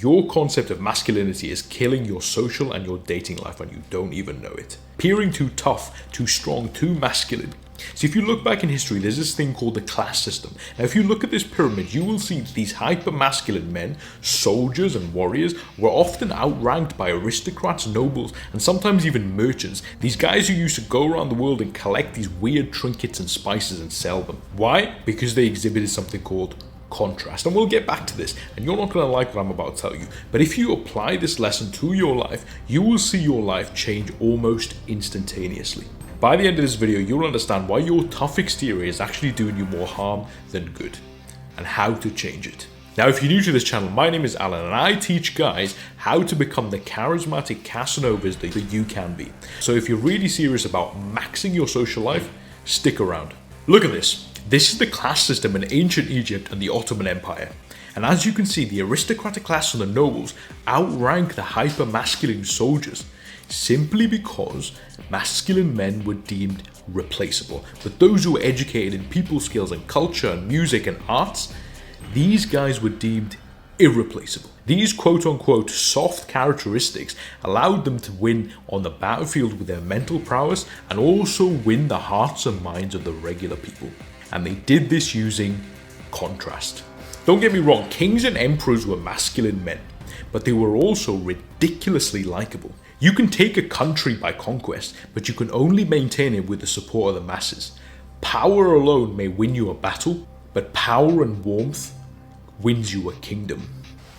Your concept of masculinity is killing your social and your dating life and you don't even know it. Appearing too tough, too strong, too masculine. So if you look back in history, there's this thing called the class system. Now if you look at this pyramid, you will see these hyper-masculine men, soldiers and warriors, were often outranked by aristocrats, nobles, and sometimes even merchants. These guys who used to go around the world and collect these weird trinkets and spices and sell them. Why? Because they exhibited something called contrast. And we'll get back to this, and you're not going to like what I'm about to tell you. But if you apply this lesson to your life, you will see your life change almost instantaneously. By the end of this video, you'll understand why your tough exterior is actually doing you more harm than good, and how to change it. Now, if you're new to this channel, my name is Alan, and I teach guys how to become the charismatic Casanovas that you can be. So if you're really serious about maxing your social life, stick around. Look at this. This is the class system in ancient Egypt and the Ottoman Empire. And as you can see, the aristocratic class and the nobles outrank the hyper-masculine soldiers, simply because masculine men were deemed replaceable. But those who were educated in people skills and culture and music and arts, these guys were deemed irreplaceable. These quote-unquote soft characteristics allowed them to win on the battlefield with their mental prowess and also win the hearts and minds of the regular people. And they did this using contrast. Don't get me wrong, kings and emperors were masculine men, but they were also ridiculously likable. You can take a country by conquest, but you can only maintain it with the support of the masses. Power alone may win you a battle, but power and warmth wins you a kingdom.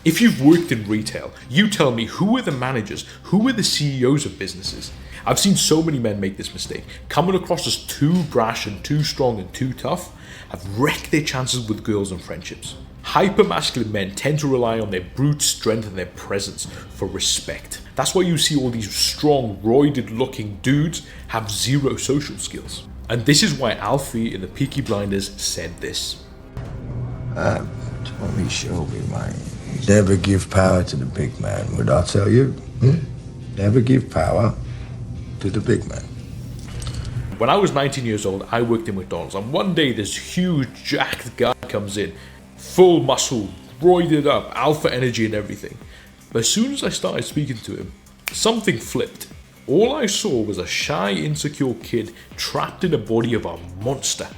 If you've worked in retail, you tell me, who are the managers, who are the CEOs of businesses? I've seen so many men make this mistake. Coming across as too brash and too strong and too tough have wrecked their chances with girls and friendships. Hyper-masculine men tend to rely on their brute strength and their presence for respect. That's why you see all these strong, roided looking dudes have zero social skills. And this is why Alfie in the Peaky Blinders said this. Let me show me mine. Never give power to the big man. What I tell you? Never give power to the big man. When I was 19 years old, I worked in McDonald's, and one day this huge jacked guy comes in, full muscle, roided up, alpha energy and everything. But as soon as I started speaking to him, something flipped. All I saw was a shy, insecure kid trapped in the body of a monster.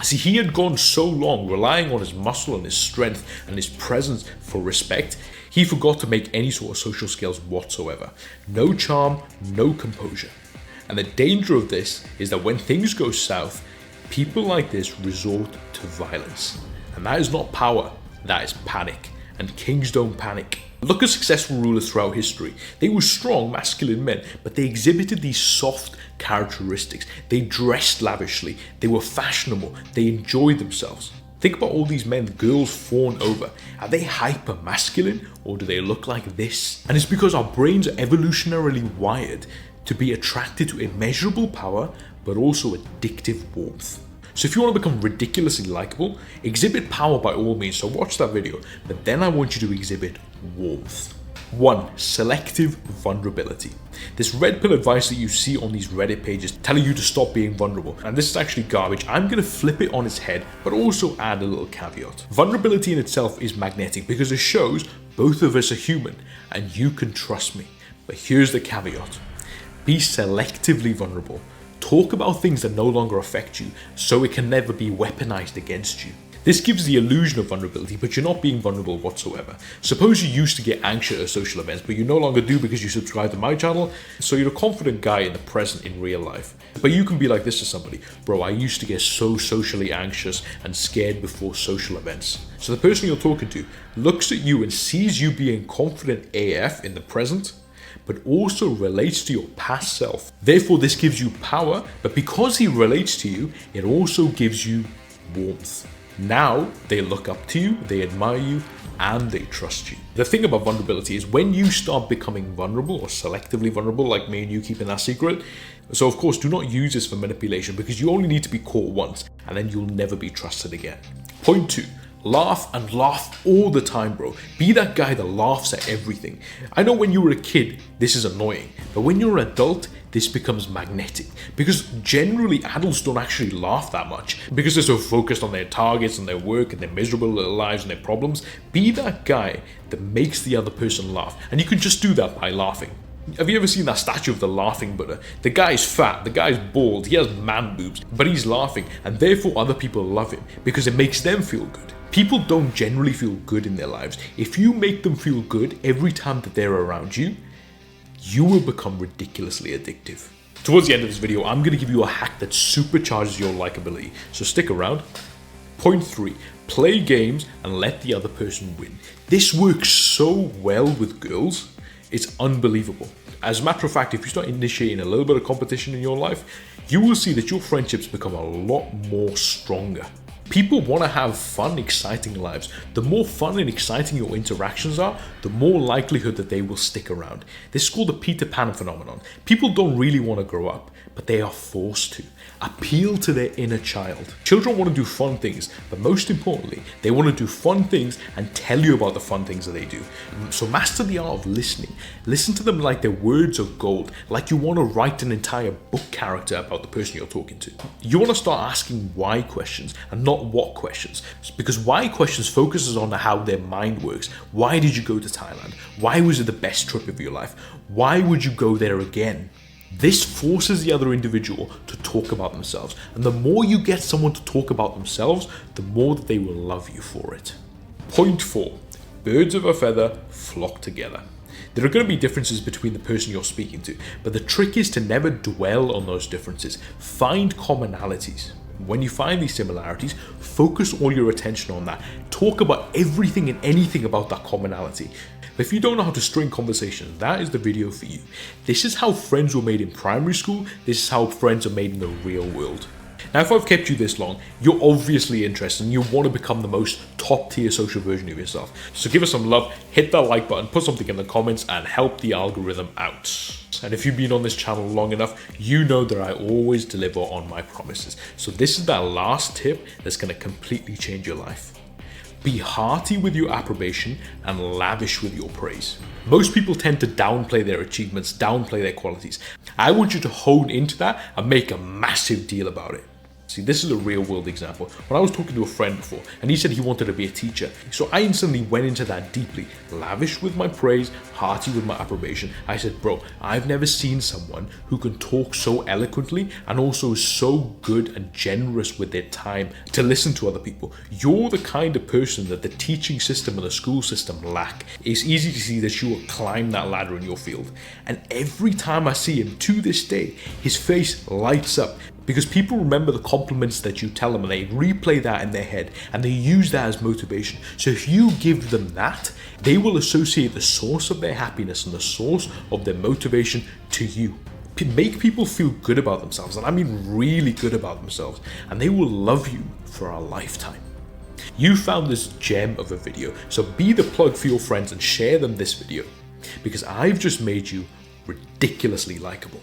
See, he had gone so long relying on his muscle and his strength and his presence for respect, he forgot to make any sort of social skills whatsoever. No charm, no composure. And the danger of this is that when things go south, people like this resort to violence. And that is not power, that is panic. And kings don't panic. Look at successful rulers throughout history. They were strong, masculine men, but they exhibited these soft characteristics. They dressed lavishly, they were fashionable, they enjoyed themselves. Think about all these men girls fawn over. Are they hyper masculine or do they look like this? And it's because our brains are evolutionarily wired to be attracted to immeasurable power, but also addictive warmth. So if you want to become ridiculously likable, exhibit power by all means, so watch that video, but then I want you to exhibit warmth. 1. Selective vulnerability. This red pill advice that you see on these Reddit pages telling you to stop being vulnerable, and this is actually garbage. I'm going to flip it on its head, but also add a little caveat. Vulnerability in itself is magnetic because it shows both of us are human, and you can trust me. But here's the caveat. Be selectively vulnerable. Talk about things that no longer affect you, so it can never be weaponized against you. This gives the illusion of vulnerability, but you're not being vulnerable whatsoever. Suppose you used to get anxious at social events, but you no longer do because you subscribe to my channel, so you're a confident guy in the present in real life. But you can be like this to somebody. Bro, I used to get so socially anxious and scared before social events. So the person you're talking to looks at you and sees you being confident AF in the present, but also relates to your past self. Therefore, this gives you power, but because he relates to you, it also gives you warmth. Now, they look up to you, they admire you, and they trust you. The thing about vulnerability is when you start becoming vulnerable or selectively vulnerable, like me and you keeping that secret, so of course, do not use this for manipulation because you only need to be caught once and then you'll never be trusted again. Point 2. Laugh and laugh all the time, bro. Be that guy that laughs at everything. I know when you were a kid, this is annoying, but when you're an adult, this becomes magnetic. Because generally adults don't actually laugh that much because they're so focused on their targets and their work and their miserable little lives and their problems. Be that guy that makes the other person laugh. And you can just do that by laughing. Have you ever seen that statue of the laughing Buddha? The guy's fat, the guy's bald, he has man boobs, but he's laughing, and therefore other people love him because it makes them feel good. People don't generally feel good in their lives. If you make them feel good every time that they're around you, you will become ridiculously addictive. Towards the end of this video, I'm going to give you a hack that supercharges your likability, so stick around. Point 3. Play games and let the other person win. This works so well with girls. It's unbelievable. As a matter of fact, if you start initiating a little bit of competition in your life, you will see that your friendships become a lot more stronger. People want to have fun, exciting lives. The more fun and exciting your interactions are, the more likelihood that they will stick around. This is called the Peter Pan phenomenon. People don't really want to grow up, but they are forced to. Appeal to their inner child. Children want to do fun things, but most importantly, they want to do fun things and tell you about the fun things that they do. So master the art of listening. Listen to them like their words are gold, like you want to write an entire book character about the person you're talking to. You want to start asking why questions and not what questions, because why questions focuses on how their mind works. Why did you go to Thailand? Why was it the best trip of your life? Why would you go there again? This forces the other individual to talk about themselves, and the more you get someone to talk about themselves, the more that they will love you for it. Point 4. Birds of a feather flock together. There are going to be differences between the person you're speaking to, but the trick is to never dwell on those differences. Find commonalities. When you find these similarities, focus all your attention on that. Talk about everything and anything about that commonality. If you don't know how to string conversations, that is the video for you. This is how friends were made in primary school. This is how friends are made in the real world. Now, if I've kept you this long, you're obviously interested and you want to become the most top tier social version of yourself. So give us some love, hit that like button, put something in the comments and help the algorithm out. And if you've been on this channel long enough, you know that I always deliver on my promises. So this is that last tip that's going to completely change your life. Be hearty with your approbation and lavish with your praise. Most people tend to downplay their achievements, downplay their qualities. I want you to hone into that and make a massive deal about it. See, this is a real world example. When I was talking to a friend before and he said he wanted to be a teacher, so I instantly went into that deeply. Lavish with my praise, hearty with my approbation. I said, bro, I've never seen someone who can talk so eloquently and also is so good and generous with their time to listen to other people. You're the kind of person that the teaching system and the school system lack. It's easy to see that you will climb that ladder in your field. And every time I see him to this day, his face lights up. Because people remember the compliments that you tell them and they replay that in their head and they use that as motivation. So if you give them that, they will associate the source of their happiness and the source of their motivation to you. Make people feel good about themselves, and I mean really good about themselves, and they will love you for a lifetime. You found this gem of a video, so be the plug for your friends and share them this video, because I've just made you ridiculously likable.